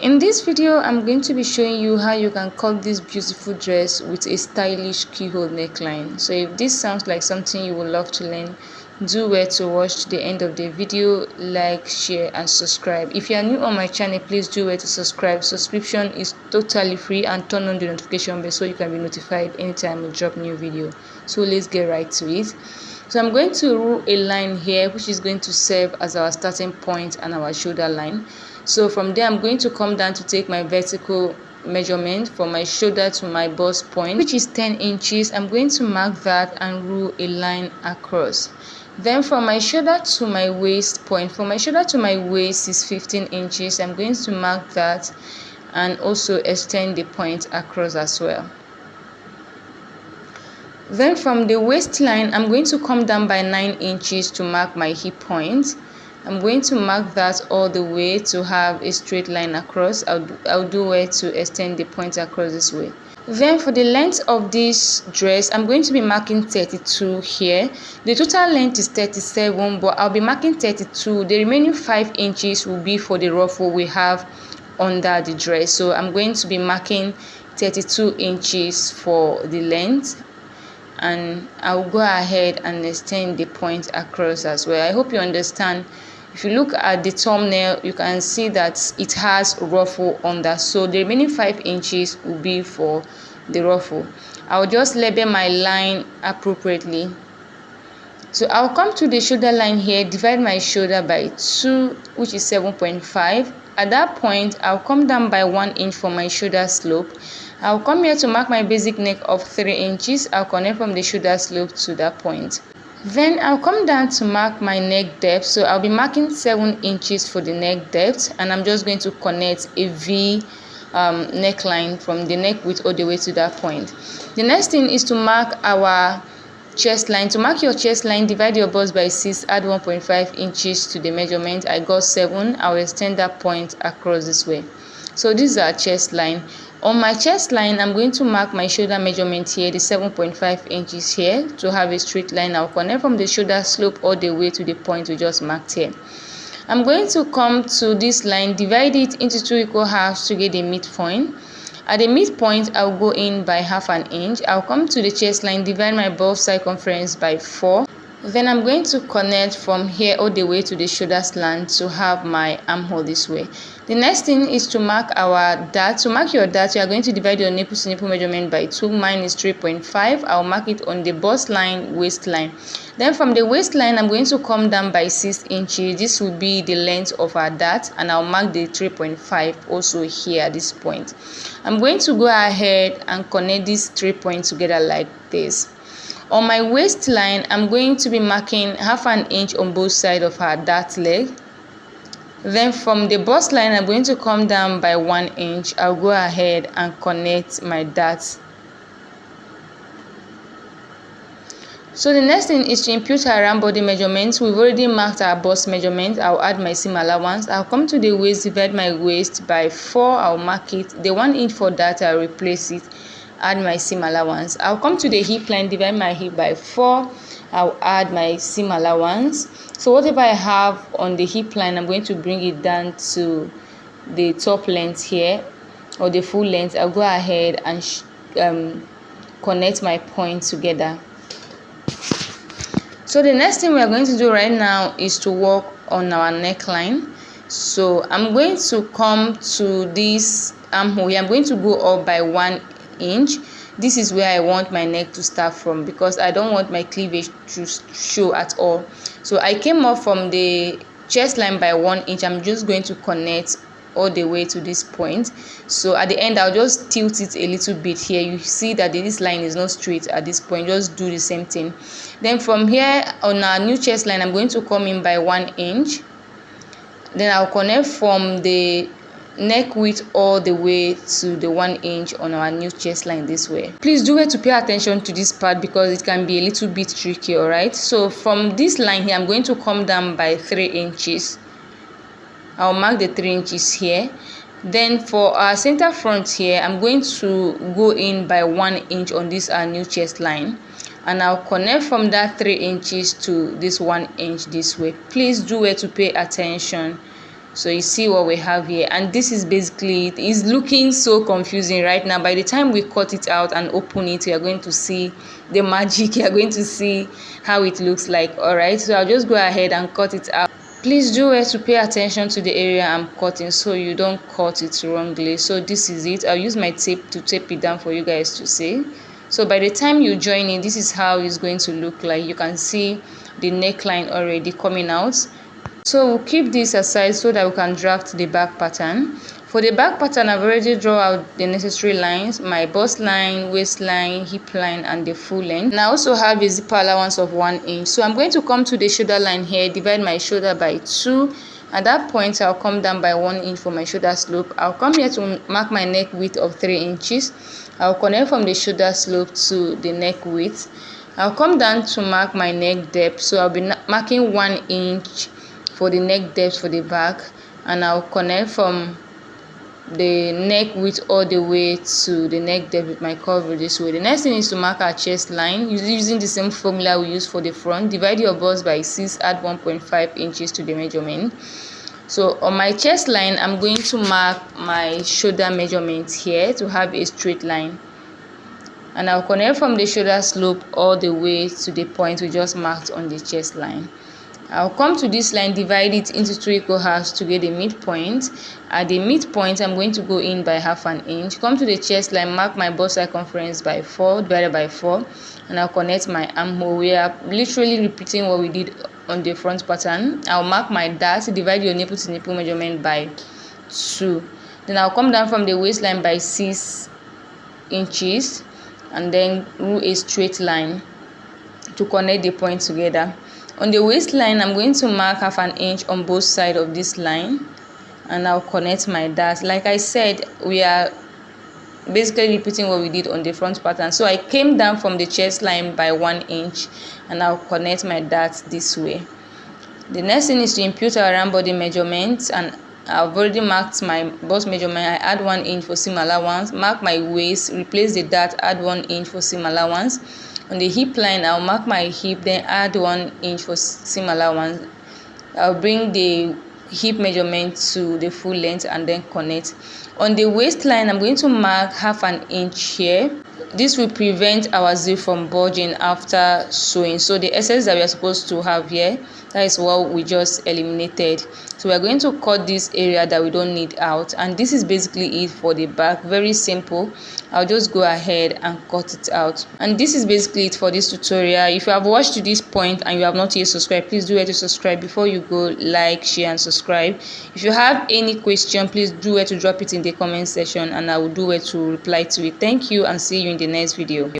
In this video, I'm going to be showing you how you can cut this beautiful dress with a stylish keyhole neckline. So if this sounds like something you would love to learn, do well to watch the end of the video, like, share and subscribe. If you are new on my channel, please do well to subscribe. Subscription is totally free, and turn on the notification bell so you can be notified anytime I drop new video. So let's get right to it. So I'm going to rule a line here, which is going to serve as our starting point and our shoulder line. So from there, I'm going to come down to take my vertical measurement from my shoulder to my bust point, which is 10 inches. I'm going to mark that and rule a line across. Then from my shoulder to my waist point, from my shoulder to my waist is 15 inches. I'm going to mark that and also extend the point across as well. Then from the waistline, I'm going to come down by 9 inches to mark my hip point. I'm going to mark that all the way to have a straight line across. I'll do well to extend the point across this way. Then for the length of this dress, I'm going to be marking 32 here. The total length is 37, but I'll be marking 32. The remaining 5 inches will be for the ruffle we have under the dress. So I'm going to be marking 32 inches for the length, and I'll go ahead and extend the point across as well. I hope you understand. If you look at the thumbnail, you can see that it has ruffle under, so the remaining 5 inches will be for the ruffle. I'll just label my line appropriately. So I'll come to the shoulder line here, divide my shoulder by 2, which is 7.5. At that point, I'll come down by 1 inch for my shoulder slope. I'll come here to mark my basic neck of 3 inches. I'll connect from the shoulder slope to that point. Then I'll come down to mark my neck depth. So I'll be marking 7 inches for the neck depth, and I'm just going to connect a V neckline from the neck width all the way to that point. The next thing is to mark our chest line. To mark your chest line, divide your bust by 6, add 1.5 inches to the measurement. I got 7. I'll extend that point across this way. So this is our chest line. On my chest line, I'm going to mark my shoulder measurement here, the 7.5 inches here, to have a straight line. I'll connect from the shoulder slope all the way to the point we just marked here. I'm going to come to this line, divide it into 2 equal halves to get the midpoint. At the midpoint, I'll go in by half an inch. I'll come to the chest line, divide my bust circumference by 4. Then I'm going to connect from here all the way to the shoulder slant to have my armhole this way. The next thing is to mark our dart. To mark your dart, you are going to divide your nipple to nipple measurement by 2. Mine is 3.5. I'll mark it on the bust line, waistline. Then from the waistline, I'm going to come down by 6 inches. This will be the length of our dart, and I'll mark the 3.5 also here at this point. I'm going to go ahead and connect these 3 points together like this. On my waistline, I'm going to be marking half an inch on both sides of our dart leg. Then from the bust line, I'm going to come down by 1 inch. I'll go ahead and connect my dart. So the next thing is to impute our round body measurements. We've already marked our bust measurement. I'll add my seam allowance. I'll come to the waist, divide my waist by 4. I'll mark it. The 1 inch for that, I'll replace it. Add my seam allowance. I'll come to the hip line, divide my hip by 4. I'll add my seam allowance. So whatever I have on the hip line, I'm going to bring it down to the top length here, or the full length. I'll go ahead and connect my points together. So the next thing we are going to do right now is to work on our neckline. So I'm going to come to this armhole here. I'm going to go up by 1 inch. This is where I want my neck to start from, because I don't want my cleavage to show at all. So I came up from the chest line by 1 inch. I'm just going to connect all the way to this point. So at the end, I'll just tilt it a little bit here. You see that this line is not straight at this point. Just do the same thing. Then from here on our new chest line, I'm going to come in by 1 inch. Then I'll connect from the neck width all the way to the 1 inch on our new chest line this way. Please do well to pay attention to this part, because it can be a little bit tricky. All right, so from this line here, I'm going to come down by 3 inches. I'll mark the 3 inches here. Then for our center front here, I'm going to go in by 1 inch on this our new chest line, and I'll connect from that 3 inches to this 1 inch this way. Please do well to pay attention. So you see what we have here, and this is basically it. It's looking so confusing right now. By the time we cut it out and open it, we are going to see the magic. You are going to see how it looks like. All right, so I'll just go ahead and cut it out. Please do well to pay attention to the area I'm cutting so you don't cut it wrongly. So this is it. I'll use my tape to tape it down for you guys to see. So by the time you join in, this is how it's going to look like. You can see the neckline already coming out. So we'll keep this aside so that we can draft the back pattern. For the back pattern, I've already drawn out the necessary lines, my bust line, waistline, hip line, and the full length. And I also have a zipper allowance of 1 inch. So I'm going to come to the shoulder line here, divide my shoulder by 2. At that point, I'll come down by 1 inch for my shoulder slope. I'll come here to mark my neck width of 3 inches. I'll connect from the shoulder slope to the neck width. I'll come down to mark my neck depth. So I'll be marking 1 inch for the neck depth for the back, and I'll connect from the neck width all the way to the neck depth with my curve this way. The next thing is to mark our chest line using the same formula we use for the front. Divide your bust by 6, add 1.5 inches to the measurement. So on my chest line, I'm going to mark my shoulder measurement here to have a straight line, and I'll connect from the shoulder slope all the way to the point we just marked on the chest line. I'll come to this line, divide it into 2 equal halves to get the midpoint. At the midpoint, I'm going to go in by 1/2 inch. Come to the chest line, mark my bust circumference by 4, divided by 4, and I'll connect my armhole. We are literally repeating what we did on the front pattern. I'll mark my dart, divide your nipple to nipple measurement by 2. Then I'll come down from the waistline by 6 inches and then rule a straight line to connect the points together. On the waistline, I'm going to mark 1/2 inch on both sides of this line, and I'll connect my dart. Like I said, we are basically repeating what we did on the front pattern. So I came down from the chest line by 1 inch, and I'll connect my dart this way. The next thing is to impute our round body measurements, and I've already marked my bust measurement. I add 1 inch for seam allowance, mark my waist, replace the dart, add 1 inch for seam allowance. On the hip line, I'll mark my hip, then add 1 inch for seam allowance. I'll bring the hip measurement to the full length and then connect. On the waistline, I'm going to mark 1/2 inch here. This will prevent our zip from bulging after sewing. So the excess that we are supposed to have here, that is what we just eliminated. So we are going to cut this area that we don't need out, and this is basically it for the back. Very simple. I'll just go ahead and cut it out, and this is basically it for this tutorial. If you have watched to this point and you have not yet subscribed, please do it to subscribe. Before you go, like, share, and subscribe. If you have any question, please do it to drop it in the comment section, and I will do it to reply to it. Thank you, and see you in the next video.